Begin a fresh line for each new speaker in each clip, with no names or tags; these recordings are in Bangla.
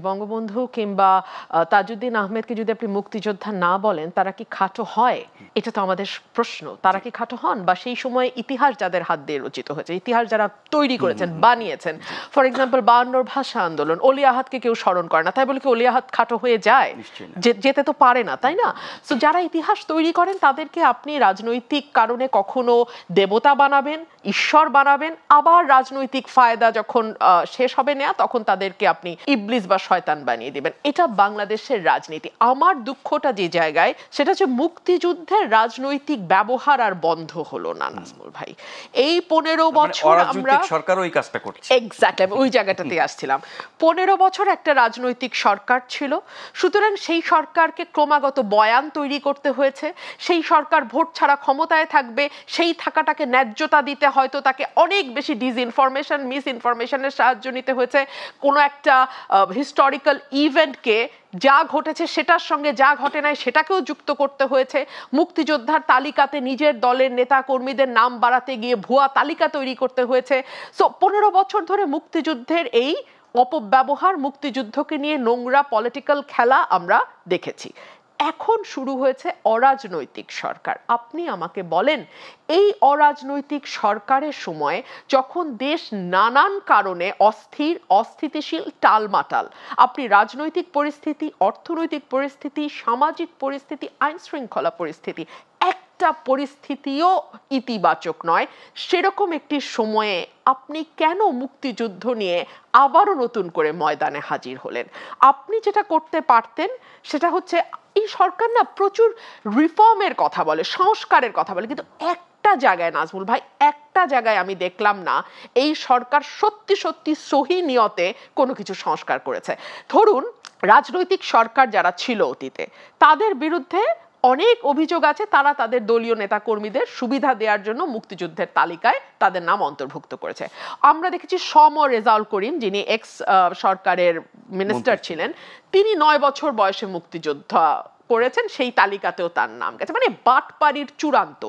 বঙ্গবন্ধু কিংবা তাজউদ্দিন আহমেদকে যদি আপনি মুক্তিযোদ্ধা না বলেন, তারা কি খাটো হয়? এটা তো আমাদের প্রশ্ন। তারা কি খাটো হন? বা সেই সময় ইতিহাস যাদের হাত দিয়ে রচিত হয়েছে, ইতিহাস যারা তৈরি করেছেন, বানিয়েছেন, ফর এক্সাম্পল 52 ভাষা আন্দোলন, অলি আহাদকে কেউ স্মরণ করে না, তাই বলে কি অলি আহাদ খাটো হয়ে যায়? যেতে তো পারে না, তাই না? সো যারা ইতিহাস তৈরি করেন তাদেরকে আপনি রাজনৈতিক কারণে কখনো দেবতা বানাবেন, ঈশ্বর বানাবেন, আবার রাজনৈতিক ফায়দা যখন শেষ হবে না, তখন তাদেরকে আপনি ইবলিস বা শয়তান বানিয়ে দিবেন। এটা বাংলাদেশের রাজনীতি। আমার দুঃখটা যে জায়গায়, সেটা হচ্ছে মুক্তিযুদ্ধের রাজনৈতিক ব্যবহার আর বন্ধ হলো না নাজমুল ভাই। এই 15 বছর আমরা
সরকার ওই কাজটা করছে।
এক্স্যাক্টলি, আমি ওই জায়গাটাতে আসছিলাম। 15 বছর একটা রাজনৈতিক সরকার ছিল, সুতরাং সেই সরকারকে ক্রমাগত বয়ান তৈরি করতে হয়েছে। সেই সরকার ভোট ছাড়া ক্ষমতায় থাকবে, সেই থাকাটাকে ন্যায্যতা দিতে হয়তো তাকে অনেক বেশি ডিসইনফরমেশন, মিস ইনফরমেশনের সাহায্য নিতে হয়েছে। কোনো একটা হিস্টোরিক্যাল ইভেন্টকে, যা ঘটেছে সেটার সঙ্গে যা ঘটে নাই সেটাকেও যুক্ত করতে হয়েছে। মুক্তিযোদ্ধার তালিকাতে নিজের দলের নেতা কর্মীদের নাম বাড়াতে গিয়ে ভুয়া তালিকা তৈরি করতে হয়েছে। সো 15 বছর ধরে মুক্তিযুদ্ধের এই অপব্যবহার, মুক্তিযুদ্ধকে নিয়ে নোংরা পলিটিক্যাল খেলা আমরা দেখেছি। এখন শুরু হয়েছে অরাজনৈতিক সরকার। আপনি আমাকে বলেন, এই অরাজনৈতিক সরকারের সময় যখন দেশ নানান কারণে অস্থির, অস্থিতিশীল, টালমাটাল, আপনি রাজনৈতিক পরিস্থিতি, অর্থনৈতিক পরিস্থিতি, সামাজিক পরিস্থিতি, আইন শৃঙ্খলা পরিস্থিতি, একটা পরিস্থিতিও ইতিবাচক নয়, সেরকম একটি সময়ে আপনি কেন মুক্তিযুদ্ধ নিয়ে আবারও নতুন করে ময়দানে হাজির হলেন? আপনি যেটা করতে পারতেন সেটা হচ্ছে, এই সরকার না প্রচুর রিফর্মের কথা বলে, সংস্কারের কথা বলে, কিন্তু একটা জায়গায় নাজমুল ভাই, একটা জায়গায় আমি দেখলাম না এই সরকার সত্যি সত্যি সহি নিয়তে কোনো কিছু সংস্কার করেছে। ধরুন, রাজনৈতিক সরকার যারা ছিল অতীতে, তাদের বিরুদ্ধে অনেক অভিযোগ আছে, তারা তাদের দলীয় নেতা কর্মীদের সুবিধা দেওয়ার জন্য মুক্তিযুদ্ধের তালিকায় তাদের নাম অন্তর্ভুক্ত করেছে। আমরা দেখেছি রেজাউল করিম, যিনি এক্স সরকারের মিনিস্টার ছিলেন, তিনি 9 বছর বয়সে মুক্তিযোদ্ধা করেছেন, সেই তালিকাতেও তার নাম গেছে। মানে বাটপাড়ির চূড়ান্ত।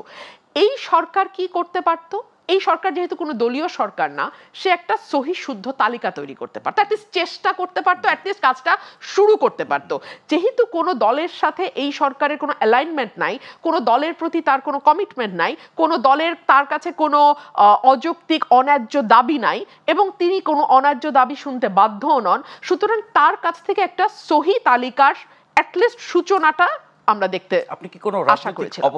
এই সরকার কি করতে পারতো? এই সরকার যেহেতু কোনো দলীয় সরকার না, সে একটা সহি শুদ্ধ তালিকা তৈরি করতে পারতো, অ্যাটলিস্ট চেষ্টা করতে পারতো, অ্যাটলিস্ট কাজটা শুরু করতে পারতো। যেহেতু কোনো দলের সাথে এই সরকারের কোনো অ্যালাইনমেন্ট নাই, কোনো দলের প্রতি তার কোনো কমিটমেন্ট নাই, কোনো দলের তার কাছে কোনো অযৌক্তিক অন্যায্য দাবি নাই, এবং তিনি কোনো অন্যায্য দাবি শুনতে বাধ্যও নন, সুতরাং তার কাছ থেকে একটা সহি তালিকার অ্যাটলিস্ট সূচনাটা আমরা দেখতে আশা করেছিলাম।